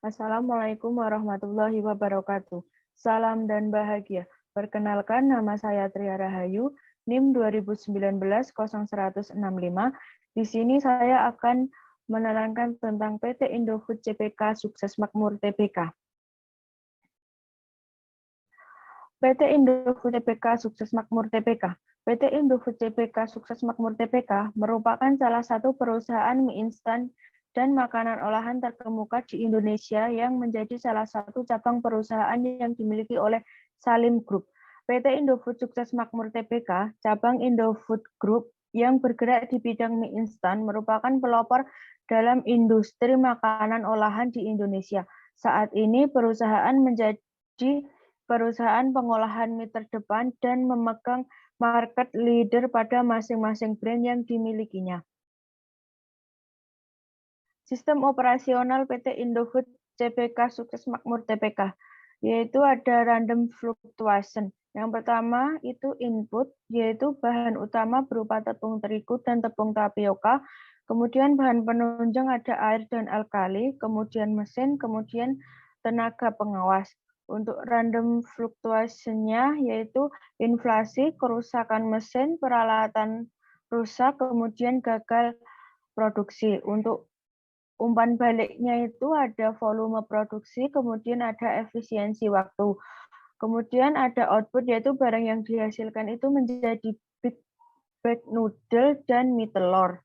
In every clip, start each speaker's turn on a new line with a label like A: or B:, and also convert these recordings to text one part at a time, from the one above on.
A: Assalamualaikum warahmatullahi wabarakatuh. Salam dan bahagia. Perkenalkan, nama saya Tria Rahayu, NIM 2019-0165. Di sini saya akan menerangkan tentang PT Indofood CPK Sukses Makmur TBK. PT Indofood CPK Sukses Makmur TBK. PT Indofood CPK Sukses Makmur TBK merupakan salah satu perusahaan mie instan dan makanan olahan terkemuka di Indonesia yang menjadi salah satu cabang perusahaan yang dimiliki oleh Salim Group. PT Indofood Sukses Makmur TBK, cabang Indofood Group yang bergerak di bidang mie instan merupakan pelopor dalam industri makanan olahan di Indonesia. Saat ini perusahaan menjadi perusahaan pengolahan mie terdepan dan memegang market leader pada masing-masing brand yang dimilikinya. Sistem operasional PT Indofood CPK Sukses Makmur TBK, yaitu ada random fluctuation. Yang pertama itu input, yaitu bahan utama berupa tepung terigu dan tepung tapioka. Kemudian bahan penunjang ada air dan alkali, kemudian mesin, kemudian tenaga pengawas. Untuk random fluctuation-nya yaitu inflasi, kerusakan mesin, peralatan rusak, kemudian gagal produksi. Untuk umpan baliknya itu ada volume produksi, kemudian ada efisiensi waktu. Kemudian ada output, yaitu barang yang dihasilkan itu menjadi big bag noodle dan mie telur.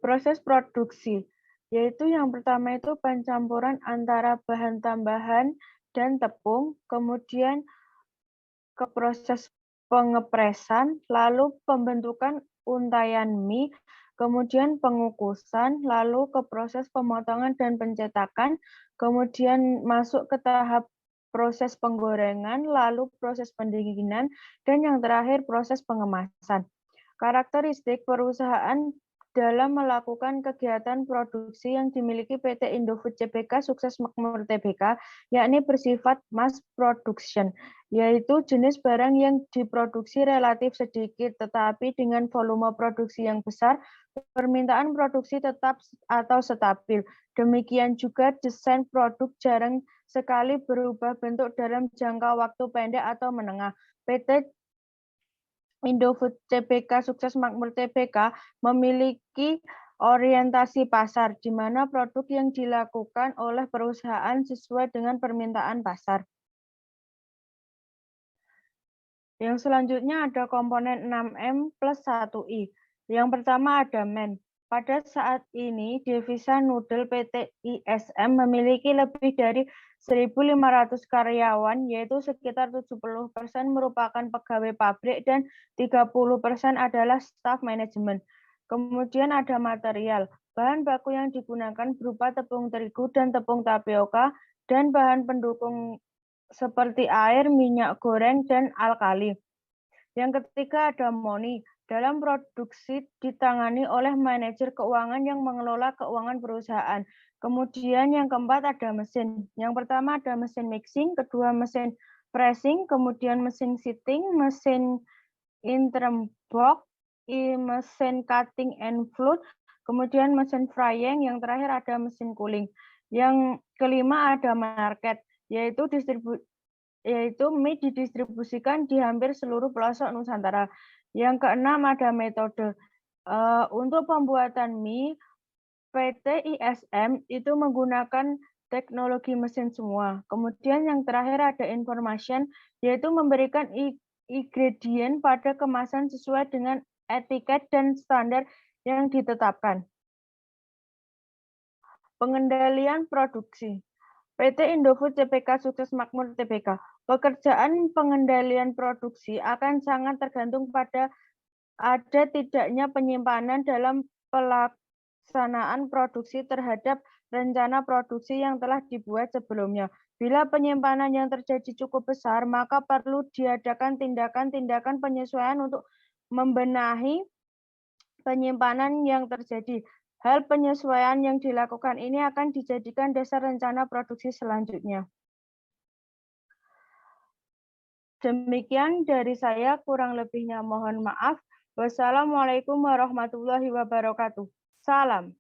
A: Proses produksi, yaitu yang pertama itu pencampuran antara bahan tambahan dan tepung, kemudian ke proses pengepresan, lalu pembentukan untayan mie, kemudian pengukusan, lalu ke proses pemotongan dan pencetakan, kemudian masuk ke tahap proses penggorengan, lalu proses pendinginan, dan yang terakhir proses pengemasan. Karakteristik perusahaan dalam melakukan kegiatan produksi yang dimiliki PT Indofood CPK Sukses Makmur TBK, yakni bersifat mass production, yaitu jenis barang yang diproduksi relatif sedikit, tetapi dengan volume produksi yang besar, permintaan produksi tetap atau stabil. Demikian juga desain produk jarang sekali berubah bentuk dalam jangka waktu pendek atau menengah. PT Indofood CPK Sukses Makmur TBK memiliki orientasi pasar, di mana produk yang dilakukan oleh perusahaan sesuai dengan permintaan pasar. Yang selanjutnya ada komponen 6M plus 1I. Yang pertama ada MEN. Pada saat ini, devisa noodle PT ISM memiliki lebih dari 1.500 karyawan, yaitu sekitar 70% merupakan pegawai pabrik dan 30% adalah staf manajemen. Kemudian ada material. Bahan baku yang digunakan berupa tepung terigu dan tepung tapioka, dan bahan pendukung seperti air, minyak goreng, dan alkali. Yang ketiga ada money. Dalam produksi ditangani oleh manajer keuangan yang mengelola keuangan perusahaan. Kemudian yang keempat ada mesin. Yang pertama ada mesin mixing, kedua mesin pressing, kemudian mesin sitting, mesin interim box, mesin cutting and float, kemudian mesin frying, yang terakhir ada mesin cooling. Yang kelima ada market, yaitu mie didistribusikan di hampir seluruh pelosok Nusantara. Yang keenam ada metode. Untuk pembuatan mie, PT ISM itu menggunakan teknologi mesin semua. Kemudian yang terakhir ada information, yaitu memberikan ingredient pada kemasan sesuai dengan etiket dan standar yang ditetapkan. Pengendalian produksi. PT Indofood CPK Sukses Makmur TBK. Pekerjaan pengendalian produksi akan sangat tergantung pada ada tidaknya penyimpanan dalam pelaksanaan produksi terhadap rencana produksi yang telah dibuat sebelumnya. Bila penyimpanan yang terjadi cukup besar, maka perlu diadakan tindakan-tindakan penyesuaian untuk membenahi penyimpanan yang terjadi. Hal penyesuaian yang dilakukan ini akan dijadikan dasar rencana produksi selanjutnya. Demikian dari saya, kurang lebihnya mohon maaf. Wassalamualaikum warahmatullahi wabarakatuh. Salam.